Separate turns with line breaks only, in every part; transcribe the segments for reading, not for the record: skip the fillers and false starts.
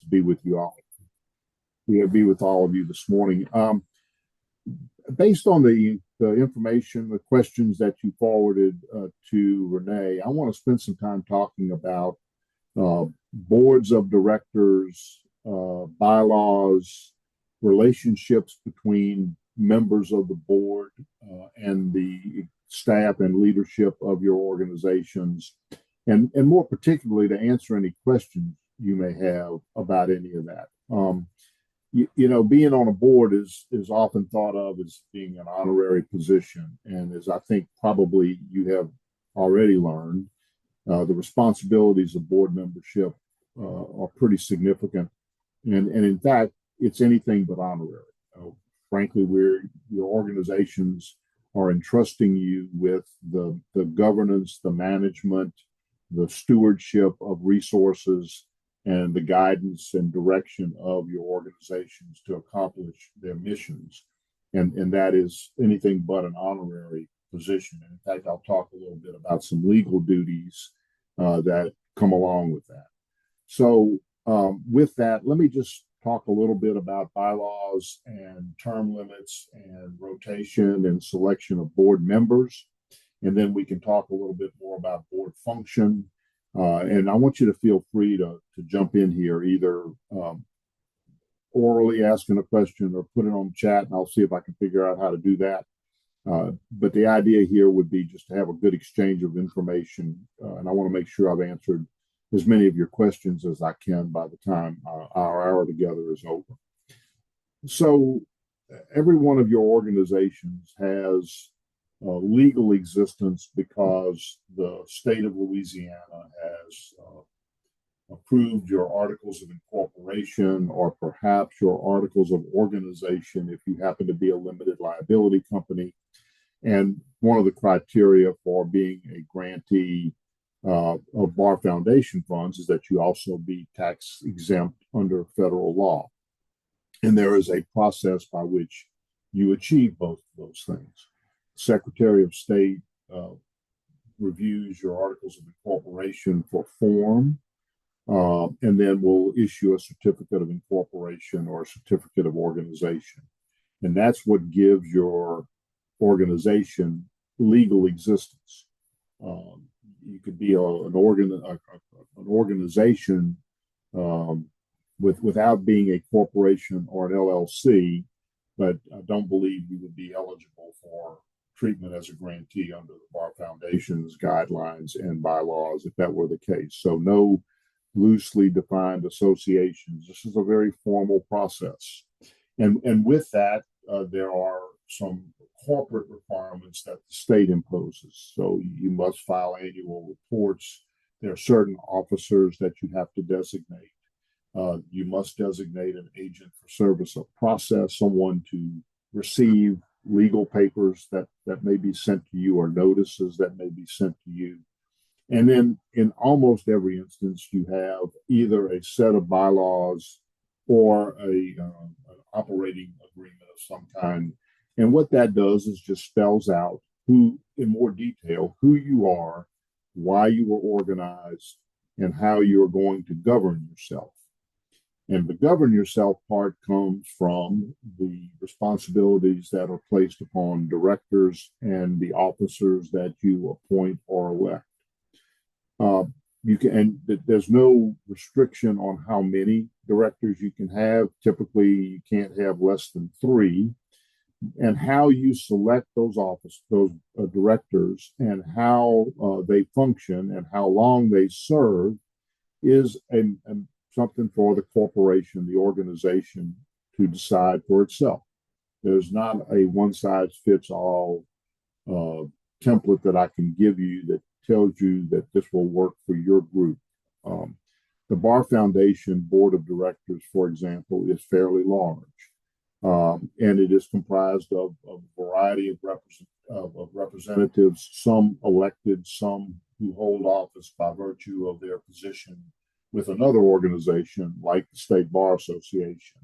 to be with you all. Be with all of you this morning. Based on the information, the questions that you forwarded to Renee, I want to spend some time talking about boards of directors, bylaws, relationships between members of the board and the staff and leadership of your organizations, and more particularly to answer any questions you may have about any of that. Being on a board is often thought of as being an honorary position, and as I think probably you have already learned, the responsibilities of board membership are pretty significant, and in fact, it's anything but honorary. Frankly, your organizations are entrusting you with the governance, the management, the stewardship of resources, and the guidance and direction of your organizations to accomplish their missions. And that is anything but an honorary position. And in fact, I'll talk a little bit about some legal duties that come along with that. So with that, let me just talk a little bit about bylaws and term limits and rotation and selection of board members. And then we can talk a little bit more about board function. And I want you to feel free to jump in here, either orally asking a question or put it on the chat, and I'll see if I can figure out how to do that. But the idea here would be just to have a good exchange of information, and I want to make sure I've answered as many of your questions as I can by the time our hour together is over. So every one of your organizations has legal existence because the state of Louisiana has approved your articles of incorporation, or perhaps your articles of organization if you happen to be a limited liability company. And one of the criteria for being a grantee of Bar Foundation funds is that you also be tax exempt under federal law. And there is a process by which you achieve both of those things. Secretary of State reviews your articles of incorporation for form, and then will issue a certificate of incorporation or a certificate of organization. And that's what gives your organization legal existence. You could be an organization without being a corporation or an LLC, but I don't believe you would be eligible for treatment as a grantee under the Bar Foundation's guidelines and bylaws if that were the case. So no loosely defined associations. This is a very formal process. And with that, there are some corporate requirements that the state imposes. So you must file annual reports. There are certain officers that you have to designate. You must designate an agent for service of process, someone to receive legal papers that may be sent to you or notices that may be sent to you. And then in almost every instance, you have either a set of bylaws or an operating agreement of some kind. And what that does is just spells out in more detail, who you are, why you were organized, and how you're going to govern yourself. And the govern yourself part comes from the responsibilities that are placed upon directors and the officers that you appoint or elect. There's no restriction on how many directors you can have. Typically, you can't have less than 3. And how you select those directors and how they function and how long they serve is something for the corporation, the organization, to decide for itself. There's not a one-size-fits-all template that I can give you that tells you that this will work for your group. The Bar Foundation Board of Directors, for example, is fairly large. And it is comprised of a variety of representatives, some elected, some who hold office by virtue of their position with another organization like the State Bar Association.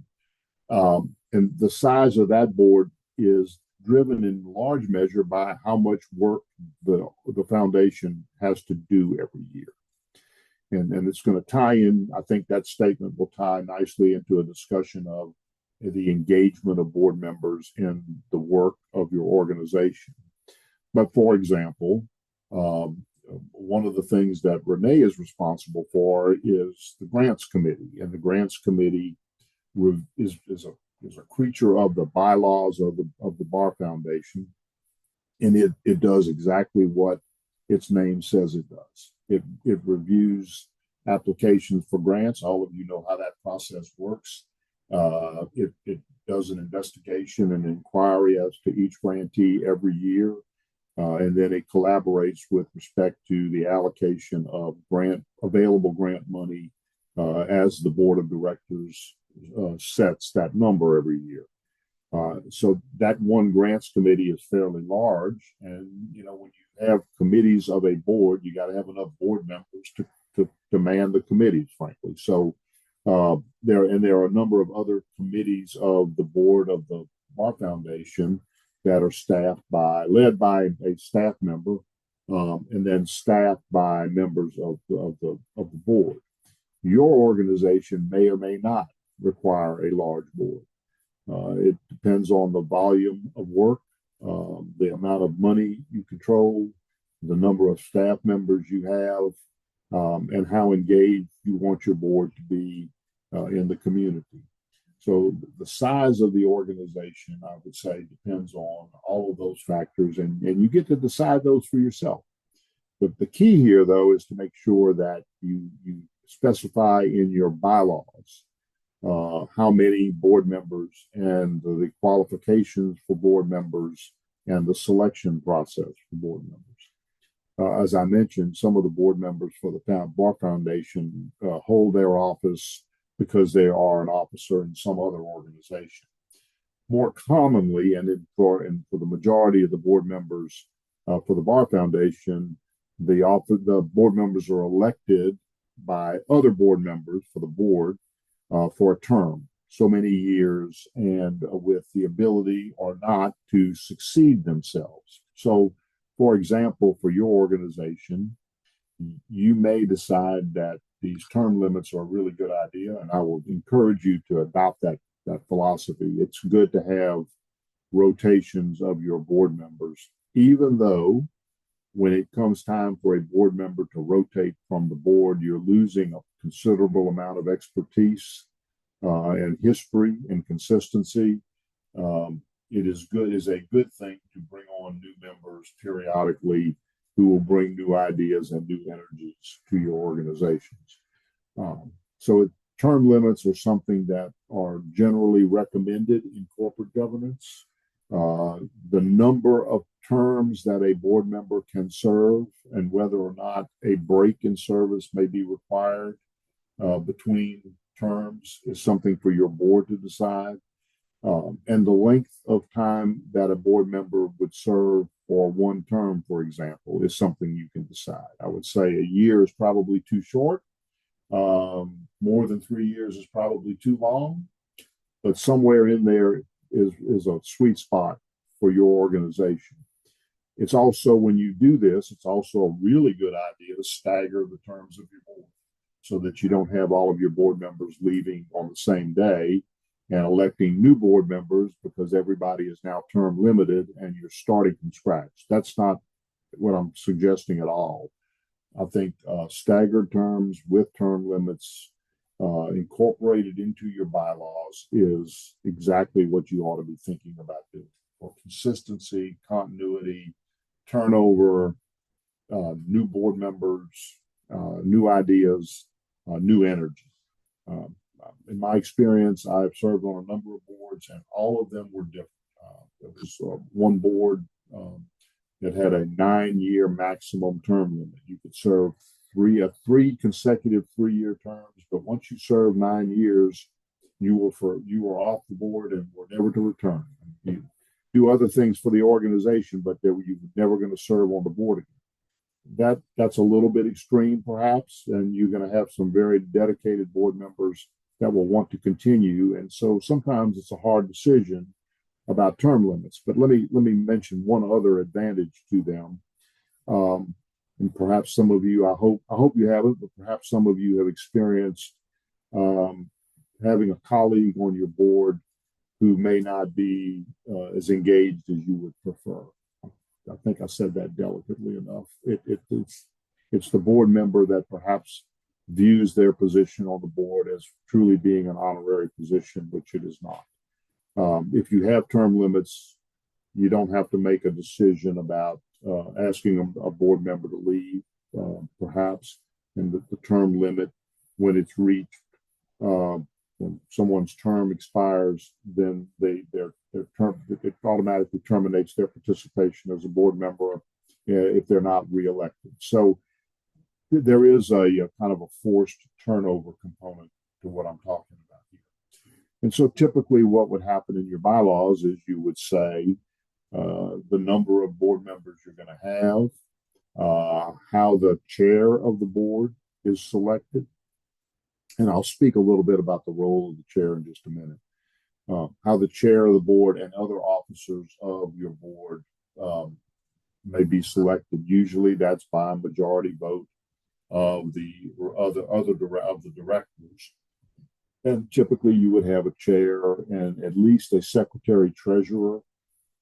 And the size of that board is driven in large measure by how much work the foundation has to do every year. And it's going to tie in. I think that statement will tie nicely into a discussion of the engagement of board members in the work of your organization. But for example, one of the things that Renee is responsible for is the grants committee, and the grants committee is a creature of the bylaws of the Bar Foundation, and it does exactly what its name says it does. It reviews applications for grants. All of you know how that process works. It does an investigation and inquiry as to each grantee every year, and then it collaborates with respect to the allocation of available grant money as the board of directors sets that number every year. So that one grants committee is fairly large, and when you have committees of a board, you got to have enough board members to man the committees, frankly. So there are a number of other committees of the board of the Bar Foundation that are led by a staff member, and then staffed by members of the board. Your organization may or may not require a large board. It depends on the volume of work, the amount of money you control, the number of staff members you have, and how engaged you want your board to be in the community. So the size of the organization, I would say, depends on all of those factors, and you get to decide those for yourself. But the key here, though, is to make sure that you specify in your bylaws how many board members and the qualifications for board members and the selection process for board members. As I mentioned, some of the board members for the Bar Foundation hold their office because they are an officer in some other organization. More commonly, and for the majority of the board members for the Bar Foundation, the board members are elected by other board members for the board for a term, so many years, and with the ability or not to succeed themselves. So, for example, for your organization, you may decide that these term limits are a really good idea, and I will encourage you to adopt that philosophy. It's good to have rotations of your board members, even though when it comes time for a board member to rotate from the board, you're losing a considerable amount of expertise and history and consistency. It is a good thing to bring on new members periodically who will bring new ideas and new energies to your organizations. So term limits are something that are generally recommended in corporate governance. The number of terms that a board member can serve and whether or not a break in service may be required between terms is something for your board to decide. And the length of time that a board member would serve for one term, for example, is something you can decide. I would say a year is probably too short. More than 3 years is probably too long, but somewhere in there is a sweet spot for your organization. It's also, when you do this, it's also a really good idea to stagger the terms of your board so that you don't have all of your board members leaving on the same day and electing new board members because everybody is now term limited and you're starting from scratch. That's not what I'm suggesting at all. I think staggered terms with term limits incorporated into your bylaws is exactly what you ought to be thinking about doing for consistency, continuity, turnover, new board members, new ideas, new energy. In my experience, I've served on a number of boards, and all of them were different. There was one board that had a 9-year maximum term limit. You could serve three consecutive 3-year terms, but once you serve 9 years, you were off the board and were never to return. You do other things for the organization, but you were never going to serve on the board again. That's a little bit extreme, perhaps, and you're going to have some very dedicated board members that will want to continue, and so sometimes it's a hard decision about term limits. But let me mention one other advantage to them. and perhaps some of you, I hope you haven't, but perhaps some of you have experienced um, having a colleague on your board who may not be as engaged as you would prefer. I think I said that delicately enough. It's the board member that perhaps views their position on the board as truly being an honorary position, which it is not. If you have term limits, you don't have to make a decision about asking a board member to leave, perhaps, and the term limit when it's reached. When someone's term expires, then their term, it automatically terminates their participation as a board member if they're not reelected. So there is a kind of a forced turnover component to what I'm talking about here. And so typically what would happen in your bylaws is you would say the number of board members you're going to have, how the chair of the board is selected. And I'll speak a little bit about the role of the chair in just a minute. How the chair of the board and other officers of your board may be selected. Usually that's by a majority vote of the directors. And typically you would have a chair and at least a secretary treasurer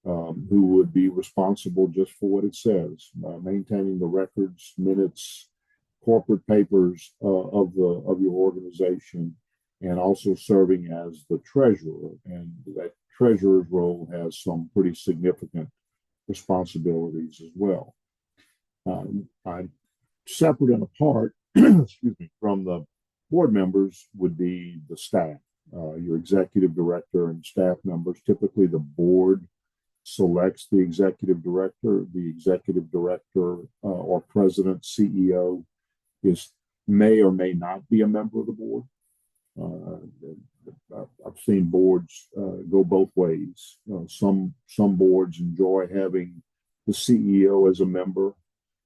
who would be responsible just for what it says, maintaining the records, minutes, corporate papers of your organization, and also serving as the treasurer. And that treasurer's role has some pretty significant responsibilities as well. I'm separate and apart, excuse me, from the board members would be the staff, your executive director and staff members. Typically, the board selects the executive director. The executive director or president, CEO, may or may not be a member of the board. I've seen boards go both ways. Some boards enjoy having the CEO as a member.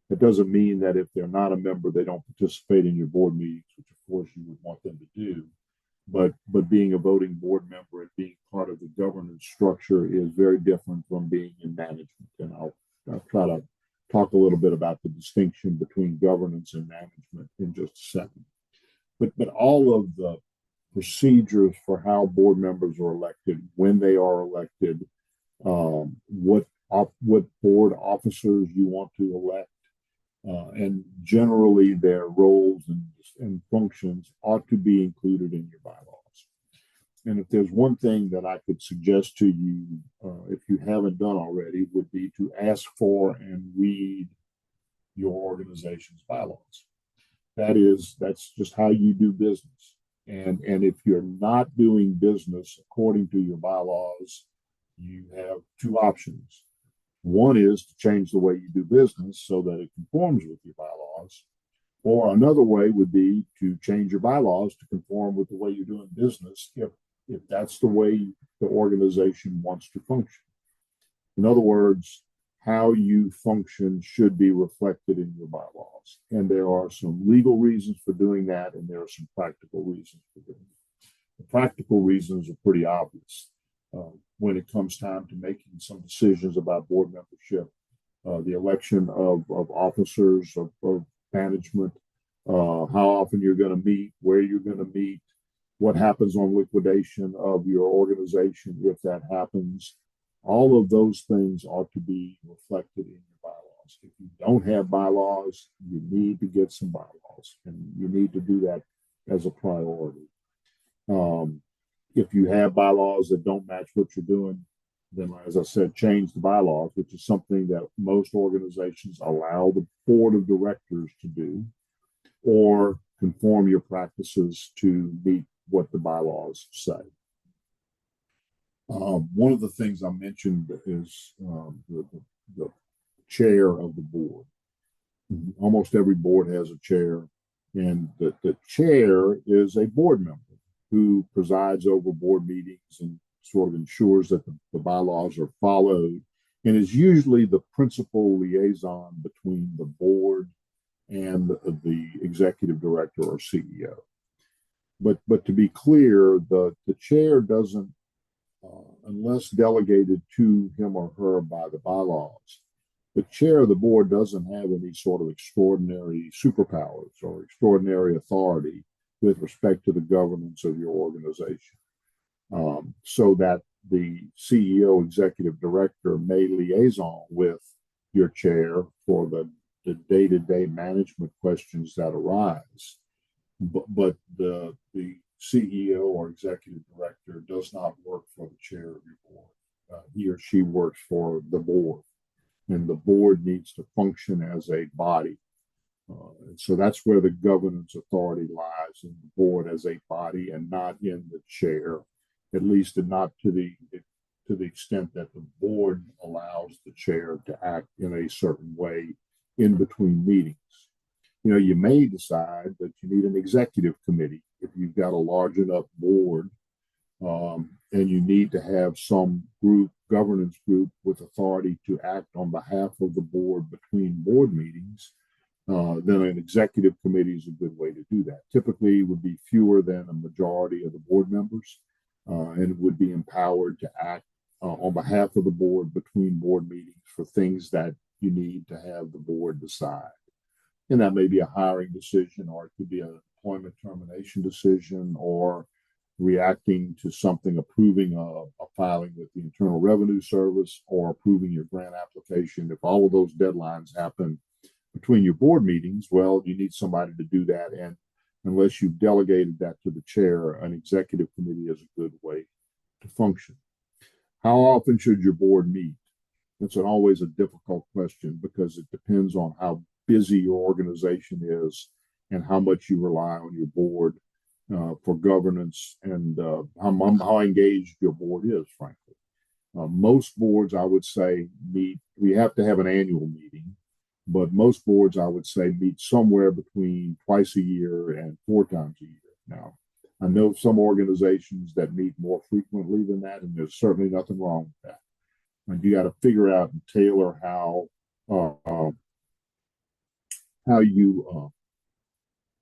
It doesn't mean that if they're not a member, they don't participate in your board meetings, which of course you would want them to do. But being a voting board member and being part of the governance structure is very different from being in management. And I'll try to talk a little bit about the distinction between governance and management in just a second. But all of the procedures for how board members are elected, when they are elected, what board officers you want to elect, and generally their roles and functions ought to be included in your bylaws. And if there's one thing that I could suggest to you, if you haven't done already, would be to ask for and read your organization's bylaws. That's just how you do business. And if you're not doing business according to your bylaws, you have two options. One is to change the way you do business so that it conforms with your bylaws. Or another way would be to change your bylaws to conform with the way you're doing business if that's the way the organization wants to function. In other words, how you function should be reflected in your bylaws. And there are some legal reasons for doing that, and there are some practical reasons for doing it. The practical reasons are pretty obvious. When it comes time to making some decisions about board membership, the election of officers, of management, how often you're going to meet, where you're going to meet, what happens on liquidation of your organization if that happens. All of those things ought to be reflected in your bylaws. If you don't have bylaws, you need to get some bylaws, and you need to do that as a priority. If you have bylaws that don't match what you're doing, then, as I said, change the bylaws, which is something that most organizations allow the board of directors to do, or conform your practices to meet what the bylaws say. One of the things I mentioned is the chair of the board. Almost every board has a chair, and the chair is a board member who presides over board meetings and sort of ensures that the bylaws are followed, and is usually the principal liaison between the board and the executive director or CEO. But to be clear, the chair doesn't, unless delegated to him or her by the bylaws, the chair of the board doesn't have any sort of extraordinary superpowers or extraordinary authority with respect to the governance of your organization. So that the CEO, executive director may liaison with your chair for the day-to-day management questions that arise. But the CEO or executive director does not work for the chair of your board. He or she works for the board, and the board needs to function as a body. And so that's where the governance authority lies, in the board as a body and not in the chair, at least not to the extent that the board allows the chair to act in a certain way in between meetings. You may decide that you need an executive committee if you've got a large enough board, and you need to have some governance group with authority to act on behalf of the board between board meetings. Then an executive committee is a good way to do that. Typically, it would be fewer than a majority of the board members, and would be empowered to act on behalf of the board between board meetings for things that you need to have the board decide. And that may be a hiring decision, or it could be an employment termination decision, or reacting to something, approving a filing with the Internal Revenue Service, or approving your grant application. If all of those deadlines happen between your board meetings, well, you need somebody to do that. And unless you've delegated that to the chair, an executive committee is a good way to function. How often should your board meet? It's always a difficult question, because it depends on how busy your organization is and how much you rely on your board for governance, and how engaged your board is, frankly. Most boards, I would say, meet. We have to have an annual meeting, but most boards, I would say, meet somewhere between twice a year and 4 times a year. Now, I know some organizations that meet more frequently than that, and there's certainly nothing wrong with that. And you got to figure out and tailor how you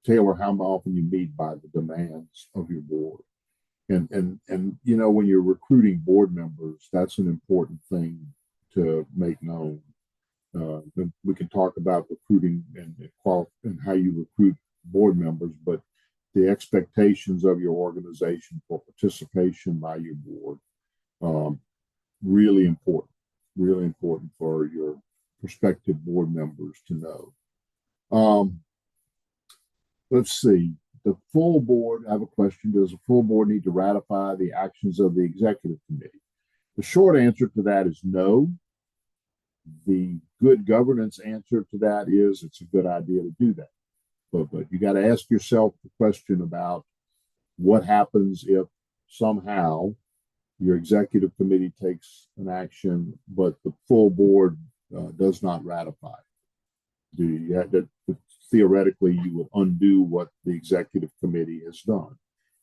tailor how often you meet by the demands of your board. And when you're recruiting board members, that's an important thing to make known. We can talk about recruiting and how you recruit board members, but the expectations of your organization for participation by your board, really important for your prospective board members to know. Let's see. The full board, I have a question. Does the full board need to ratify the actions of the executive committee? The short answer to that is no. The good governance answer to that is it's a good idea to do that. But you got to ask yourself the question about what happens if somehow your executive committee takes an action, but the full board does not ratify it. Theoretically, you would undo what the executive committee has done.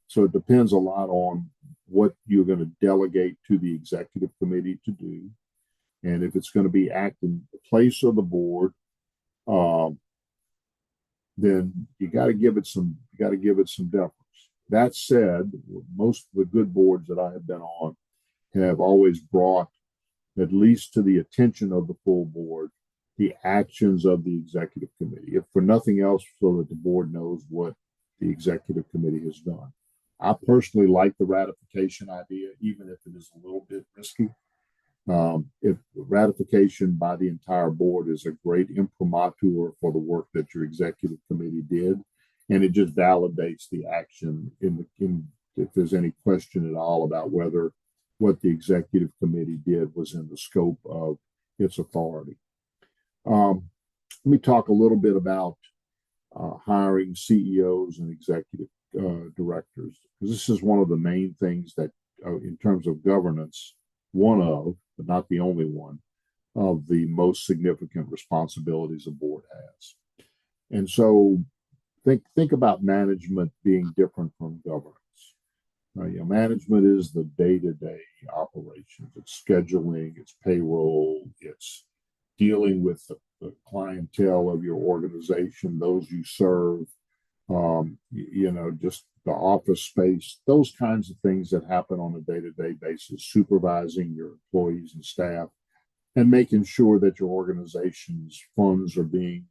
So it depends a lot on what you're going to delegate to the executive committee to do. And if it's going to be acting in the place of the board, then you got to give it some deference. That said, most of the good boards that I have been on have always brought, at least to the attention of the full board, the actions of the executive committee, if for nothing else, so that the board knows what the executive committee has done. I personally like the ratification idea, even if it is a little bit risky. If ratification by the entire board is a great imprimatur for the work that your executive committee did, and it just validates the action if there's any question at all about whether what the executive committee did was in the scope of its authority. Let me talk a little bit about hiring CEOs and executive directors, because this is one of the main things that, in terms of governance, one of, but not the only one, of the most significant responsibilities a board has. And so think about management being different from governance. Management is the day-to-day operations. It's scheduling, it's payroll, it's dealing with the clientele of your organization, those you serve, just the office space, those kinds of things that happen on a day-to-day basis, supervising your employees and staff. and making sure that your organization's funds are being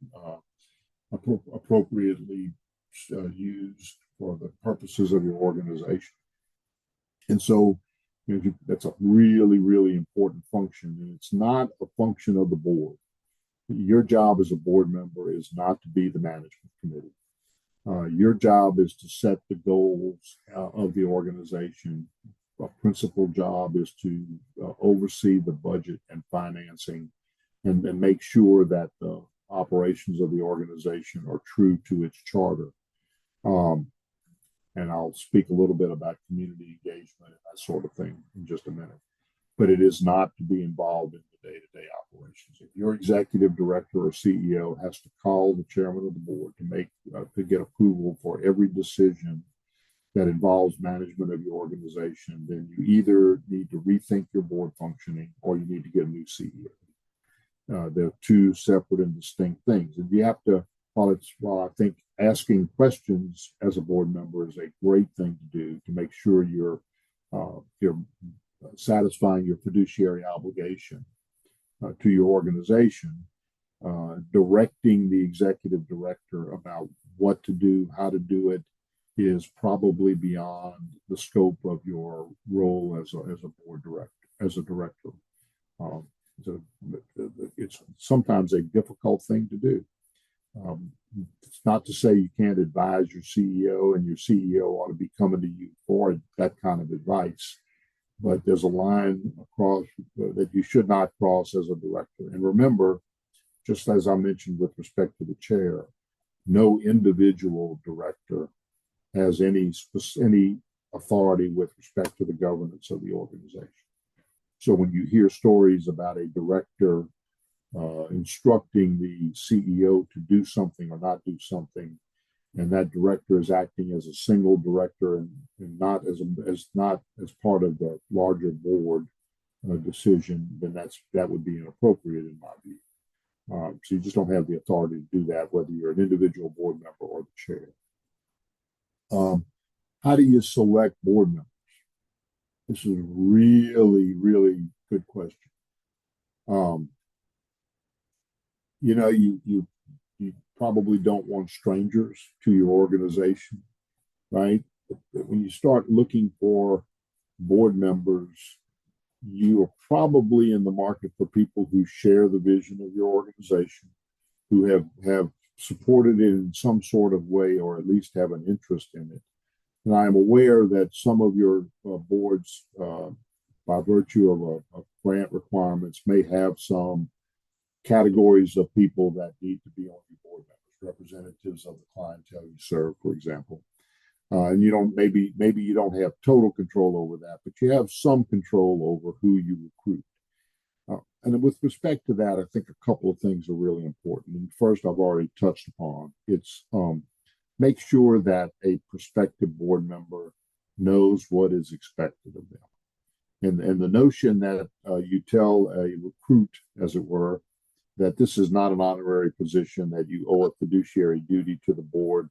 appropriately used for the purposes of your organization. And so, that's a really, really important function. And it's not a function of the board. Your job as a board member is not to be the management committee. Your job is to set the goals of the organization. A principal job is to oversee the budget and financing and make sure that the operations of the organization are true to its charter. And I'll speak a little bit about community engagement and that sort of thing in just a minute. But it is not to be involved in the day-to-day operations. If your executive director or CEO has to call the chairman of the board to get approval for every decision that involves management of your organization, then you either need to rethink your board functioning or you need to get a new CEO. They're two separate and distinct things. And you have to, while I think asking questions as a board member is a great thing to do to make sure you're satisfying your fiduciary obligation to your organization, directing the executive director about what to do, how to do it, is probably beyond the scope of your role as a board director, as a director. So it's sometimes a difficult thing to do. It's not to say you can't advise your CEO and your CEO ought to be coming to you for that kind of advice, but there's a line across that you should not cross as a director. And remember, just as I mentioned with respect to the chair, no individual director has any authority with respect to the governance of the organization. So when you hear stories about a director instructing the CEO to do something or not do something, and that director is acting as a single director and not as part of the larger board decision, then that would be inappropriate in my view. So you just don't have the authority to do that, whether you're an individual board member or the chair. How do you select board members? This is a really, really good question. You probably don't want strangers to your organization, right? When you start looking for board members, you are probably in the market for people who share the vision of your organization, who have supported it in some sort of way, or at least have an interest in it. And I am aware that some of your boards, by virtue of grant requirements, may have some categories of people that need to be on your board members, representatives of the clientele you serve, for example. And you don't maybe you don't have total control over that, but you have some control over who you recruit. And with respect to that, I think a couple of things are really important. And first, I've already touched upon it's make sure that a prospective board member knows what is expected of them. And the notion that you tell a recruit, as it were, that this is not an honorary position, that you owe a fiduciary duty to the board,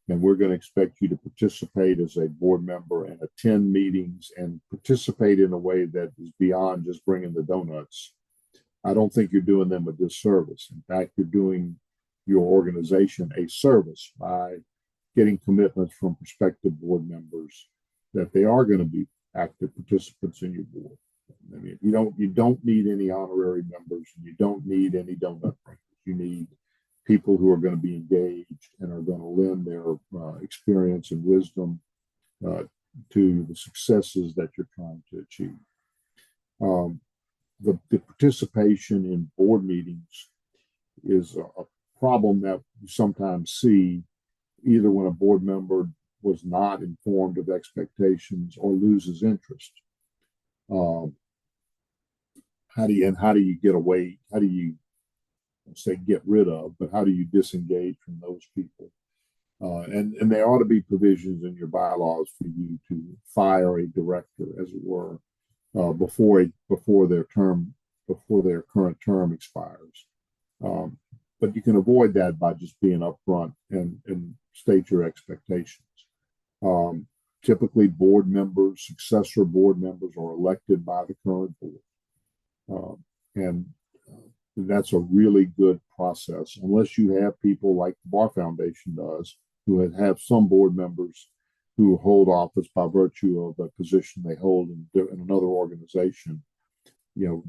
and we're going to expect you to participate as a board member and attend meetings and participate in a way that is beyond just bringing the donuts. I don't think you're doing them a disservice. In fact, you're doing your organization a service by getting commitments from prospective board members that they are going to be active participants in your board. I mean, you don't need any honorary members, and you don't need any donut bringers. You need people who are going to be engaged and are going to lend their experience and wisdom to the successes that you're trying to achieve. The participation in board meetings is a problem that you sometimes see, either when a board member was not informed of expectations or loses interest. How do you get away? How do you say get rid of, but how do you disengage from those people? And there ought to be provisions in your bylaws for you to fire a director, as it were, before their current term expires. But you can avoid that by just being upfront and state your expectations. Typically, successor board members are elected by the current board. And that's a really good process, unless you have people like the Bar Foundation does, who have some board members who hold office by virtue of a position they hold in another organization.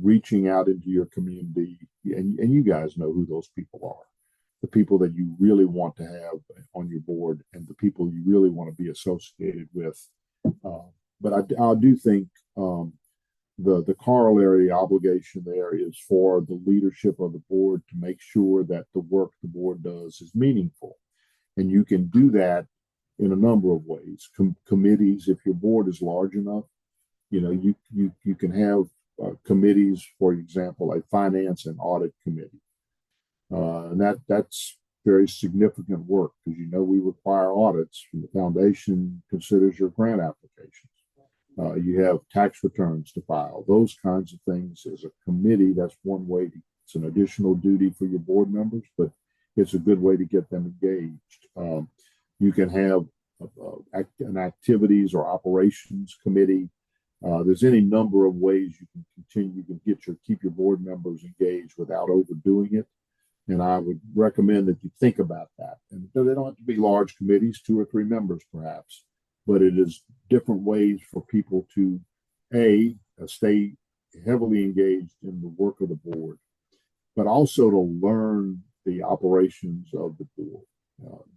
Reaching out into your community, and you guys know who those people are, the people that you really want to have on your board and the people you really want to be associated with. But I do think the corollary obligation there is for the leadership of the board to make sure that the work the board does is meaningful. And you can do that in a number of ways. Committees, if your board is large enough, you can have committees, for example, a finance and audit committee. And that's very significant work, because we require audits. The foundation considers your grant applications. You have tax returns to file, those kinds of things. As a committee, that's one way. It's an additional duty for your board members, but it's a good way to get them engaged. You can have an activities or operations committee. There's any number of ways you can continue to keep your board members engaged without overdoing it. And I would recommend that you think about that. And they don't have to be large committees, 2 or 3 members perhaps, but it is different ways for people to stay heavily engaged in the work of the board, but also to learn the operations of the board.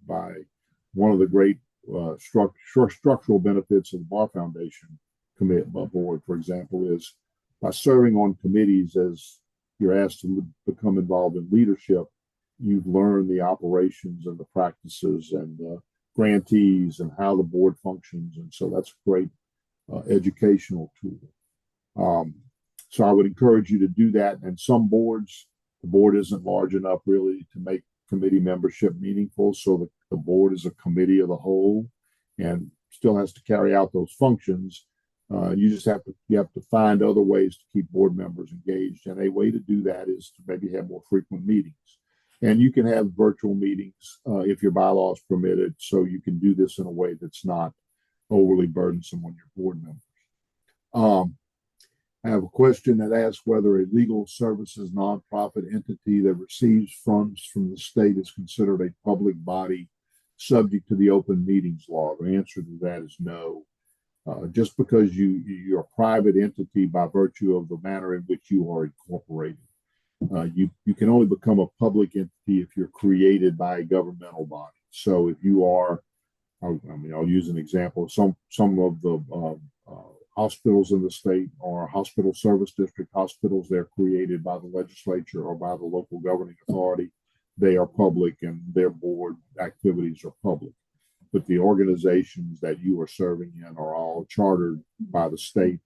By one of the great structural benefits of the Bar Foundation board, for example, is by serving on committees as you're asked to become involved in leadership, you've learned the operations and the practices and the grantees and how the board functions. And so that's a great educational tool. So I would encourage you to do that. And some boards, the board isn't large enough really to make committee membership meaningful. So the board is a committee of the whole and still has to carry out those functions. You have to find other ways to keep board members engaged. And a way to do that is to maybe have more frequent meetings. And you can have virtual meetings if your bylaws permit it. So you can do this in a way that's not overly burdensome on your board members. I have a question that asks whether a legal services nonprofit entity that receives funds from the state is considered a public body subject to the open meetings law. The answer to that is no. Just because you're a private entity by virtue of the manner in which you are incorporated. You can only become a public entity if you're created by a governmental body. So if you are, I'll use an example. Some of the hospitals in the state are hospital service district hospitals. They're created by the legislature or by the local governing authority. They are public and their board activities are public. But the organizations that you are serving in are all chartered by the state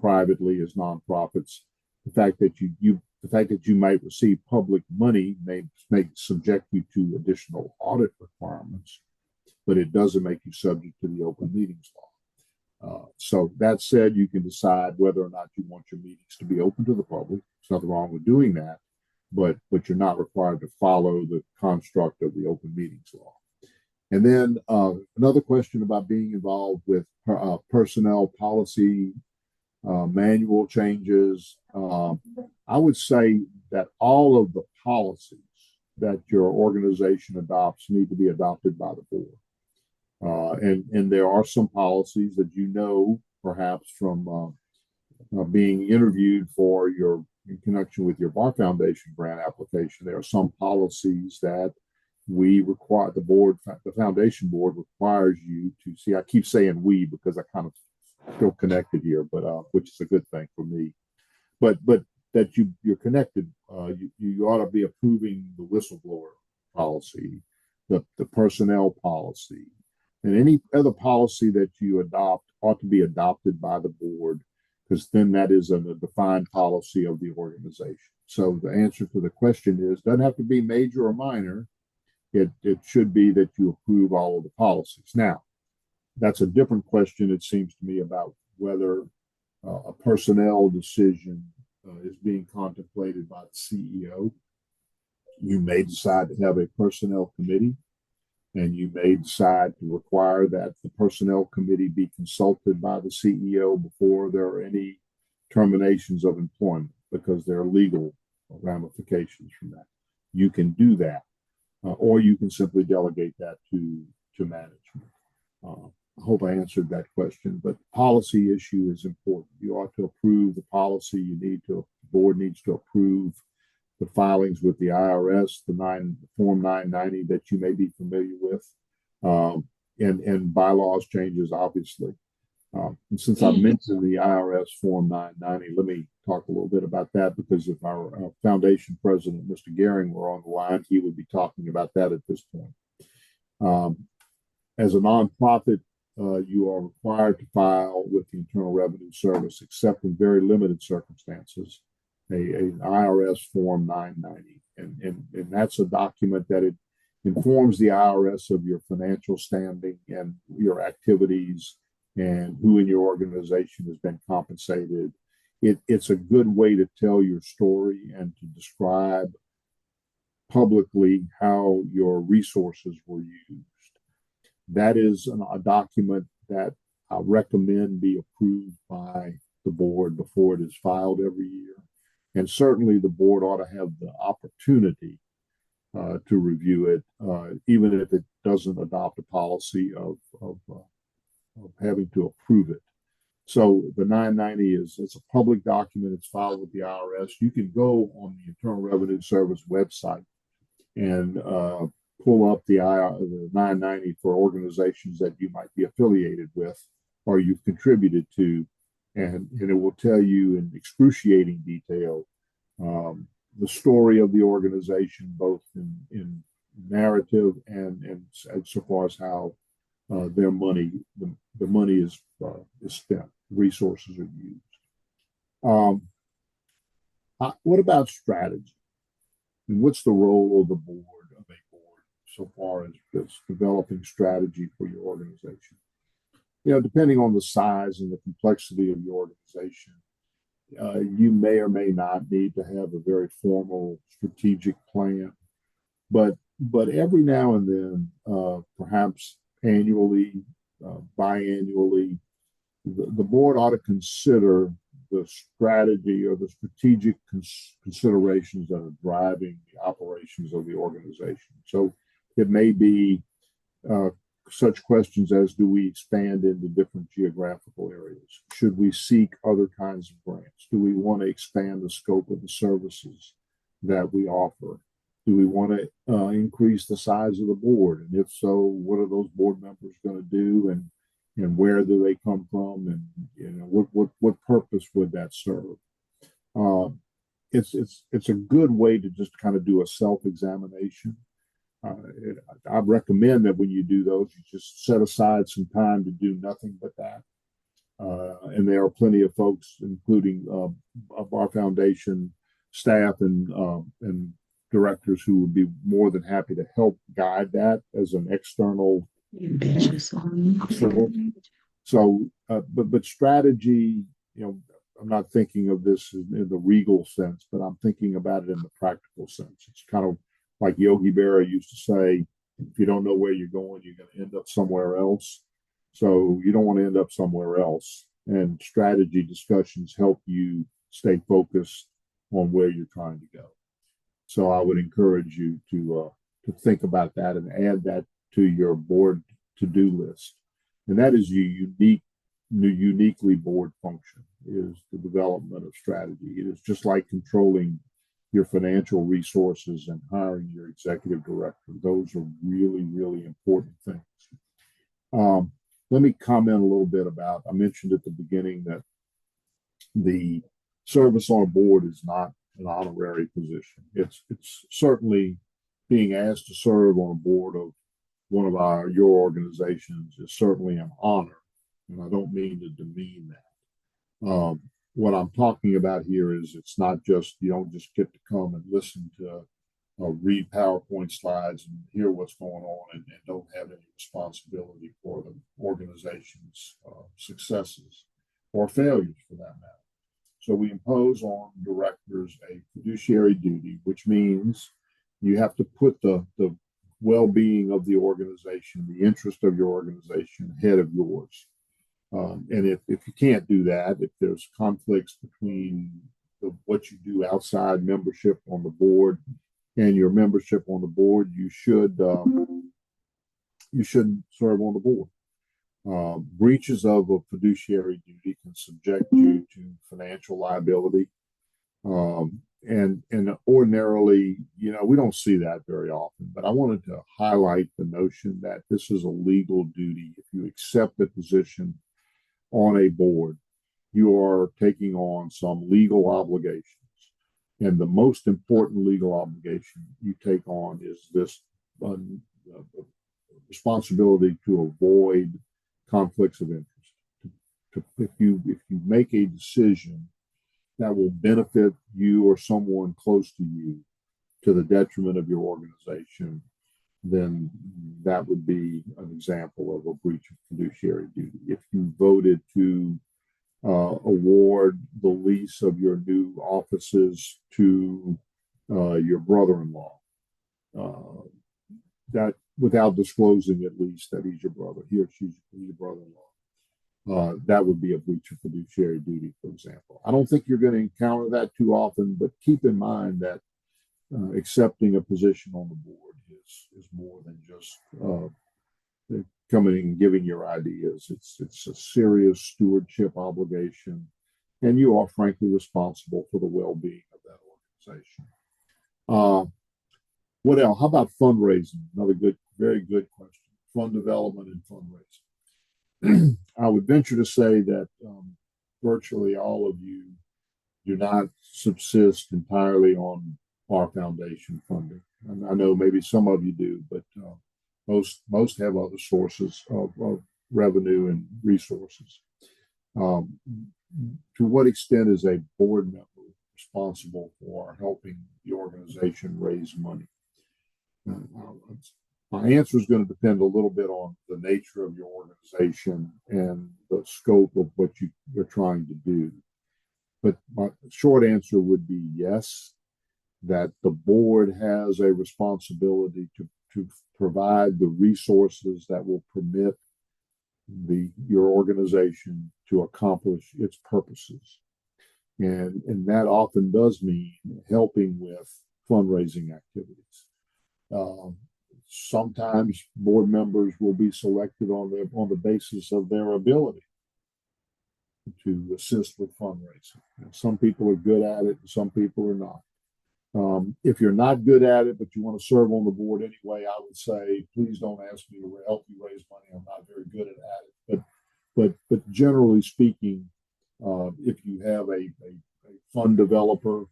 privately as nonprofits. The fact that you might receive public money may subject you to additional audit requirements, but it doesn't make you subject to the open meetings law. So that said, you can decide whether or not you want your meetings to be open to the public. There's nothing wrong with doing that, but you're not required to follow the construct of the open meetings law. And then another question about being involved with personnel policy, manual changes. I would say that all of the policies that your organization adopts need to be adopted by the board. And there are some policies that perhaps from being interviewed in connection with your Bar Foundation grant application. There are some policies that we require, the foundation board requires you to see. I keep saying we because I kind of feel connected here, but which is a good thing for me. But that you're connected. You ought to be approving the whistleblower policy, the personnel policy, and any other policy that you adopt ought to be adopted by the board, because then that is a defined policy of the organization. So the answer to the question is, doesn't have to be major or minor. It should be that you approve all of the policies. Now, that's a different question, it seems to me, about whether a personnel decision is being contemplated by the CEO. You may decide to have a personnel committee, and you may decide to require that the personnel committee be consulted by the CEO before there are any terminations of employment, because there are legal ramifications from that. You can do that, or you can simply delegate that to management. I hope I answered that question, but policy issue is important. You ought to approve the policy. The board needs to approve the filings with the IRS, Form 990 that you may be familiar with, and bylaws changes, obviously. And since I mentioned the IRS Form 990, let me talk a little bit about that, because if our foundation president, Mr. Gehring, were on the line, he would be talking about that at this point. As a nonprofit, you are required to file with the Internal Revenue Service, except in very limited circumstances, an IRS Form 990. And that's a document that it informs the IRS of your financial standing and your activities and who in your organization has been compensated. It's a good way to tell your story and to describe publicly how your resources were used. That is a document that I recommend be approved by the board before it is filed every year. And certainly the board ought to have the opportunity to review it, even if it doesn't adopt a policy of having to approve it. So the 990 it's a public document. It's filed with the IRS. You can go on the Internal Revenue Service website and pull up the 990 for organizations that you might be affiliated with or you've contributed to, and it will tell you in excruciating detail the story of the organization, both in narrative and so far as how their money, the money is spent, resources are used. What about strategy? And what's the role of the board, so far as developing strategy for your organization? Depending on the size and the complexity of your organization, you may or may not need to have a very formal strategic plan, but every now and then, perhaps annually, biannually, the board ought to consider the strategy or the strategic considerations that are driving the operations of the organization. So it may be such questions as, do we expand into different geographical areas? Should we seek other kinds of grants? Do we want to expand the scope of the services that we offer? Do we want to increase the size of the board? And if so, what are those board members going to do? And where do they come from? And what purpose would that serve? It's a good way to just kind of do a self-examination. I recommend that when you do those, you just set aside some time to do nothing but that. And there are plenty of folks, including of our foundation staff and directors, who would be more than happy to help guide that as an external. So, but strategy, I'm not thinking of this in the regal sense, but I'm thinking about it in the practical sense. It's kind of like Yogi Berra used to say, if you don't know where you're going, you're going to end up somewhere else. So you don't want to end up somewhere else. And strategy discussions help you stay focused on where you're trying to go. So I would encourage you to think about that and add that to your board to-do list. And that is your uniquely board function, is the development of strategy. It is just like controlling your financial resources and hiring your executive director. Those are really, really important things. Let me comment a little bit about, I mentioned at the beginning that the service on a board is not an honorary position. It's certainly being asked to serve on a board of one of your organizations is certainly an honor, and I don't mean to demean that. What I'm talking about here is it's not just, you don't just get to come and listen to read PowerPoint slides and hear what's going on and don't have any responsibility for the organization's successes or failures, for that matter. So we impose on directors a fiduciary duty, which means you have to put the well-being of the organization, the interest of your organization, ahead of yours. And if you can't do that, if there's conflicts between what you do outside membership on the board and your membership on the board, you shouldn't serve on the board. Breaches of a fiduciary duty can subject you to financial liability. And ordinarily, we don't see that very often, but I wanted to highlight the notion that this is a legal duty. If you accept a position on a board, you are taking on some legal obligations. And the most important legal obligation you take on is this responsibility to avoid conflicts of interest. If you make a decision that will benefit you or someone close to you to the detriment of your organization, then that would be an example of a breach of fiduciary duty. If you voted to award the lease of your new offices to your brother-in-law, that without disclosing at least that he's your brother, he or she's your brother-in-law, that would be a breach of fiduciary duty, for example. I don't think you're going to encounter that too often, but keep in mind that accepting a position on the board is more than just coming and giving your ideas. It's a serious stewardship obligation, and you are frankly responsible for the well-being of that organization. What else? How about fundraising? Another very good question. Fund development and fundraising. I would venture to say that virtually all of you do not subsist entirely on our foundation funding. And I know maybe some of you do, but most have other sources of revenue and resources. To what extent is a board member responsible for helping the organization raise money? My answer is going to depend a little bit on the nature of your organization and the scope of what you're trying to do. But my short answer would be yes, that the board has a responsibility to provide the resources that will permit your organization to accomplish its purposes. And that often does mean helping with fundraising activities. Sometimes board members will be selected on the basis of their ability to assist with fundraising. Some people are good at it, and some people are not. If you're not good at it, but you want to serve on the board anyway, I would say, please don't ask me to help you raise money. I'm not very good at it. But generally speaking, if you have a fund developer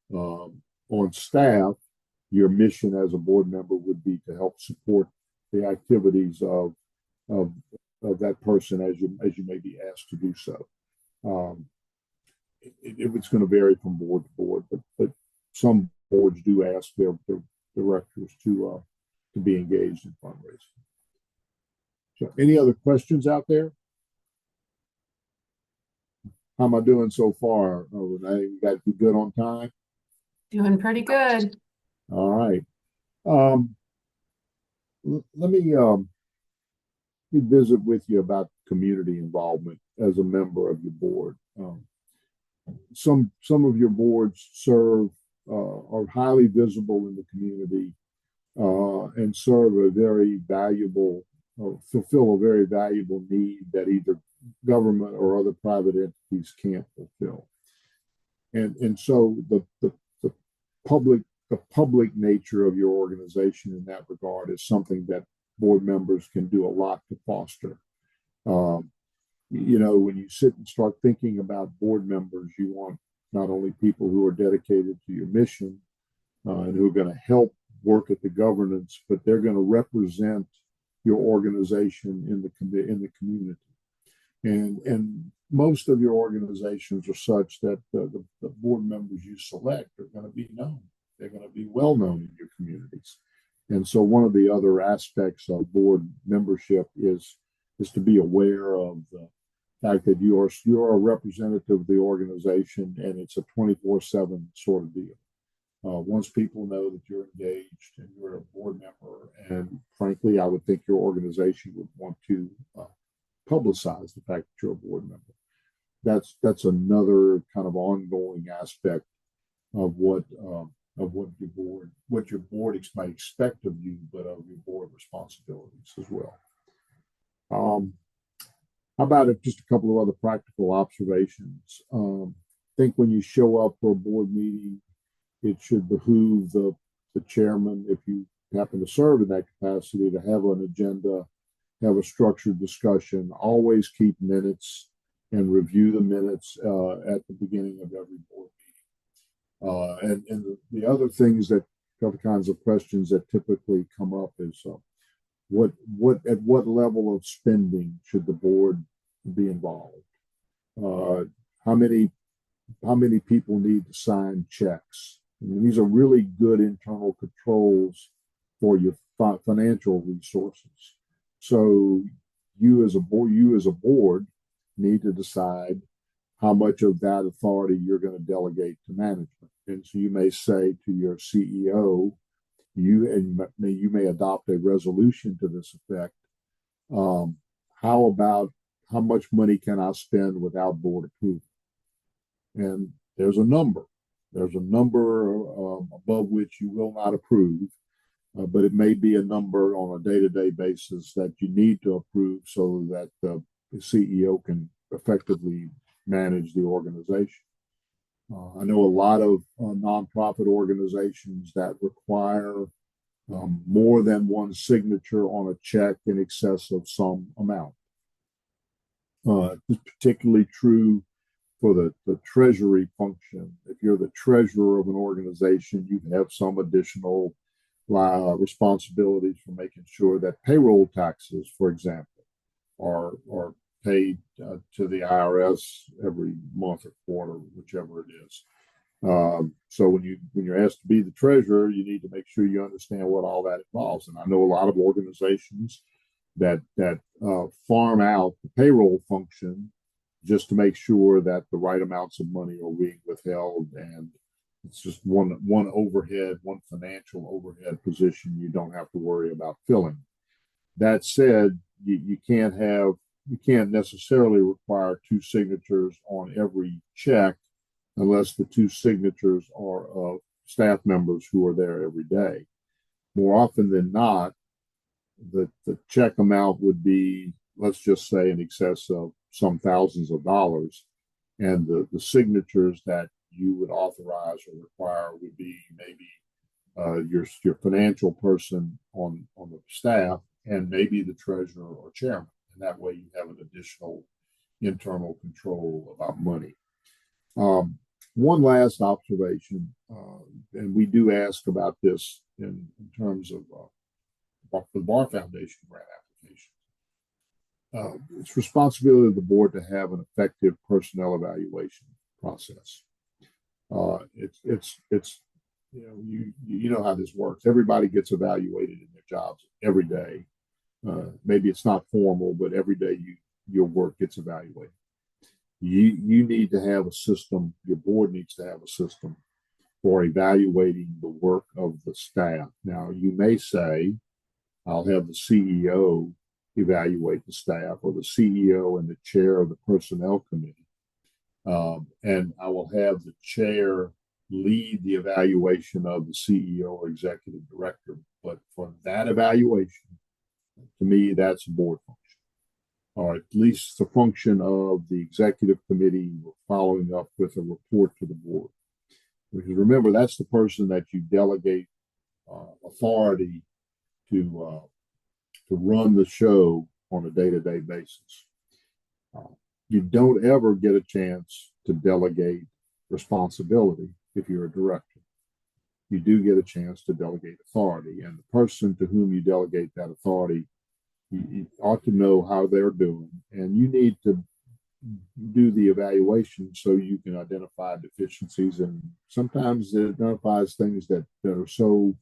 on staff, your mission as a board member would be to help support the activities of that person as you may be asked to do so. It's going to vary from board to board, but some boards do ask their directors to be engaged in fundraising. So, any other questions out there? How am I doing so far, Renee? You got to be good on time?
Doing pretty good.
All right. Let me visit with you about community involvement as a member of your board. Some of your boards serve are highly visible in the community and serve a very valuable, fulfill a very valuable need that either government or other private entities can't fulfill. And so the public nature of your organization in that regard is something that board members can do a lot to foster. When you sit and start thinking about board members, you want not only people who are dedicated to your mission and who are going to help work at the governance, but they're going to represent your organization in the community. And most of your organizations are such that the board members you select are going to be known. They're going to be well known in your communities. And so one of the other aspects of board membership is to be aware of the fact that you're a representative of the organization, and it's a 24/7 sort of deal. Once people know that you're engaged and you're a board member, and frankly, I would think your organization would want to publicize the fact that you're a board member. that's another kind of ongoing aspect of what your board might expect of you, but of your board responsibilities as well. How about just a couple of other practical observations? I think when you show up for a board meeting, it should behoove the chairman, if you happen to serve in that capacity, to have an agenda, have a structured discussion, always keep minutes and review the minutes at the beginning of every board meeting. And the other things that other kinds of questions that typically come up is at what level of spending should the board be involved? How many people need to sign checks? I mean, these are really good internal controls for your financial resources. So you as a board need to decide how much of that authority you're going to delegate to management. And so you may say to your CEO, you may adopt a resolution to this effect. How about how much money can I spend without board approval? And there's a number. There's a number above which you will not approve, but it may be a number on a day-to-day basis that you need to approve so that the CEO can effectively manage the organization. I know a lot of nonprofit organizations that require more than one signature on a check in excess of some amount. It's particularly true for the treasury function. If you're the treasurer of an organization, you have some additional responsibilities for making sure that payroll taxes, for example, are paid to the IRS every month or quarter, whichever it is. So when you're asked to be the treasurer, you need to make sure you understand what all that involves. And I know a lot of organizations that farm out the payroll function just to make sure that the right amounts of money are being withheld, and it's just one financial overhead position you don't have to worry about filling. That said, you can't necessarily require two signatures on every check unless the two signatures are of staff members who are there every day. More often than not, the check amount would be, let's just say, in excess of some thousands of dollars, and the signatures that you would authorize or require would be maybe your financial person on the staff and maybe the treasurer or chairman. And that way you have an additional internal control about money. One last observation, and we do ask about this in terms of the Bar Foundation grant application. It's responsibility of the board to have an effective personnel evaluation process. It's you know how this works. Everybody gets evaluated in their jobs every day. Maybe it's not formal, but every day your work gets evaluated. You need to have a system. Your board needs to have a system for evaluating the work of the staff. Now, you may say, I'll have the CEO evaluate the staff, or the CEO and the chair of the personnel committee. And I will have the chair lead the evaluation of the CEO or executive director. But for that evaluation, to me, that's a board function, or at least the function of the executive committee following up with a report to the board. Because remember, that's the person that you delegate authority to run the show on a day-to-day basis. You don't ever get a chance to delegate responsibility if you're a director. You do get a chance to delegate authority, and the person to whom you delegate that authority, you ought to know how they're doing, and you need to do the evaluation so you can identify deficiencies, and sometimes it identifies things that are so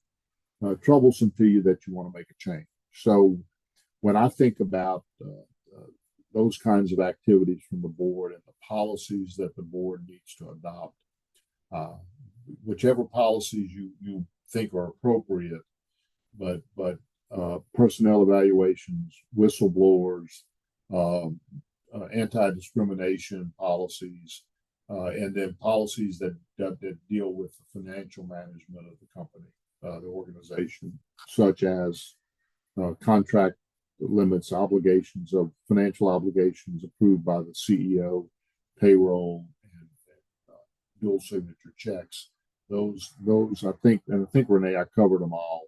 troublesome to you that you want to make a change. So when I think about those kinds of activities from the board and the policies that the board needs to adopt, whichever policies you think are appropriate, but personnel evaluations, whistleblowers, anti-discrimination policies, and then policies that deal with the financial management of the company, the organization, such as contract limits, obligations of financial obligations approved by the CEO, payroll, and dual signature checks. Those I think, and I think Renee, I covered them all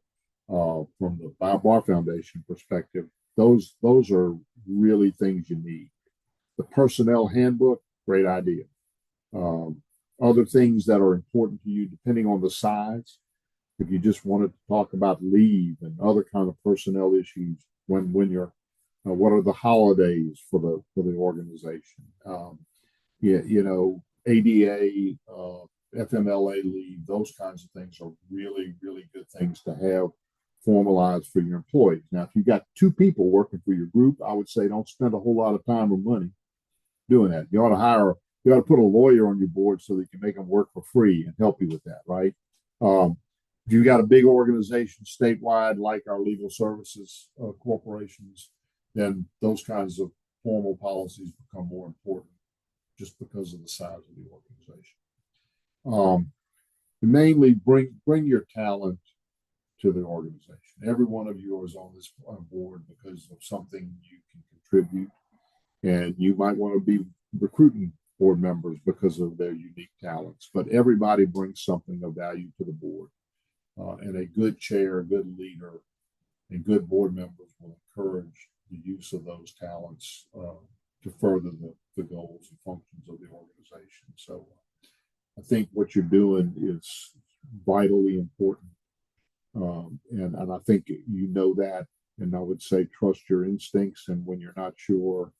from the Bar Foundation perspective. Those are really things you need. The personnel handbook, great idea. Other things that are important to you, depending on the size. If you just wanted to talk about leave and other kind of personnel issues when you're, what are the holidays for the organization? ADA, FMLA leave, those kinds of things are really, really good things to have formalized for your employees. Now, if you've got two people working for your group, I would say don't spend a whole lot of time or money doing that. You ought to put a lawyer on your board so that you can make them work for free and help you with that, right? If you've got a big organization statewide, like our legal services corporations, then those kinds of formal policies become more important just because of the size of the organization. Mainly bring your talent to the organization. Every one of you is on this board because of something you can contribute, and you might want to be recruiting board members because of their unique talents, but everybody brings something of value to the board. And a good chair, a good leader, and good board members will encourage the use of those talents to further the goals and functions of the organization. So I think what you're doing is vitally important. And I think you know that. And I would say trust your instincts. And when you're not sure,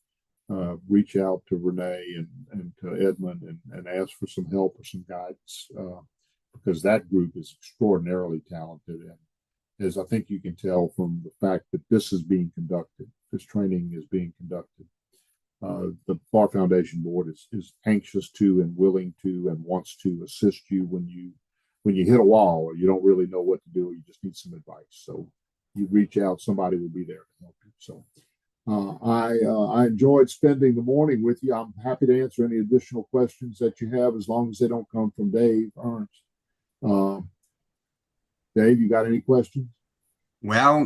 reach out to Renee and to Edmund and ask for some help or some guidance. Because that group is extraordinarily talented. And as I think you can tell from the fact that this is being conducted, this training is being conducted, the Bar Foundation board is anxious to and willing to and wants to assist you when you hit a wall or you don't really know what to do, or you just need some advice. So you reach out, somebody will be there to help you. So I enjoyed spending the morning with you. I'm happy to answer any additional questions that you have, as long as they don't come from Dave Ernst. Dave, you got any questions?
Well,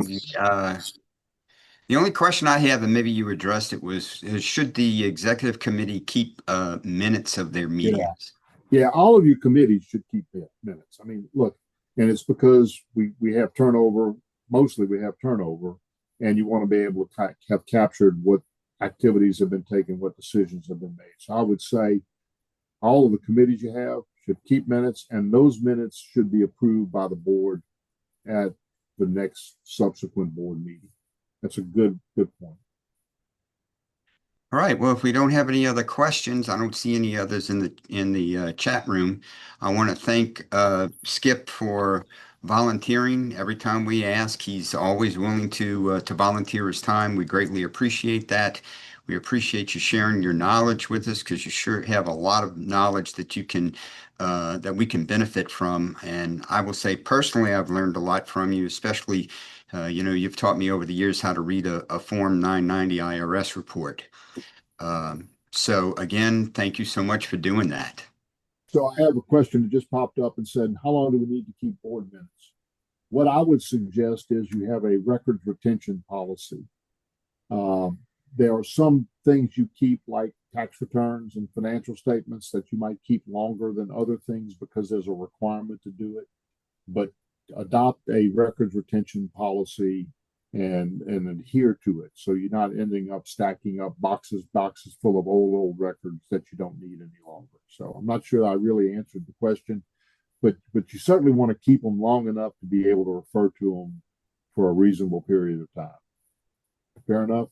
the only question I have, and maybe you addressed it, was should the executive committee keep minutes of their meetings?
Yeah, all of your committees should keep minutes. I mean, look, and it's because we have turnover. Mostly we have turnover, and you want to be able to have captured what activities have been taken, what decisions have been made. So I would say all of the committees you have should keep minutes, and those minutes should be approved by the board at the next subsequent board meeting. That's a good point.
All right. Well, if we don't have any other questions, I don't see any others in the chat room. I want to thank Skip for volunteering. Every time we ask, he's always willing to volunteer his time. We greatly appreciate that. We appreciate you sharing your knowledge with us, because you sure have a lot of knowledge that you can that we can benefit from. And I will say personally, I've learned a lot from you, especially you've taught me over the years how to read a Form 990 IRS report. So again, thank you so much for doing that.
So I have a question that just popped up and said, how long do we need to keep board minutes? What I would suggest is you have a records retention policy. There are some things you keep, like tax returns and financial statements, that you might keep longer than other things because there's a requirement to do it. But adopt a records retention policy and adhere to it, so you're not ending up stacking up boxes full of old records that you don't need any longer. So I'm not sure I really answered the question, but you certainly want to keep them long enough to be able to refer to them for a reasonable period of time. Fair enough?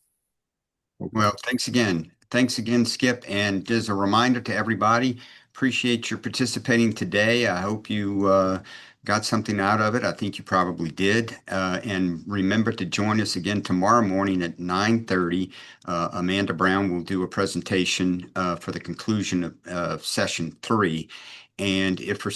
Okay.
Well, thanks again. Thanks again, Skip. And as a reminder to everybody, appreciate your participating today. I hope you got something out of it. I think you probably did. And remember to join us again tomorrow morning at 9:30. Amanda Brown will do a presentation for the conclusion of session 3. And if for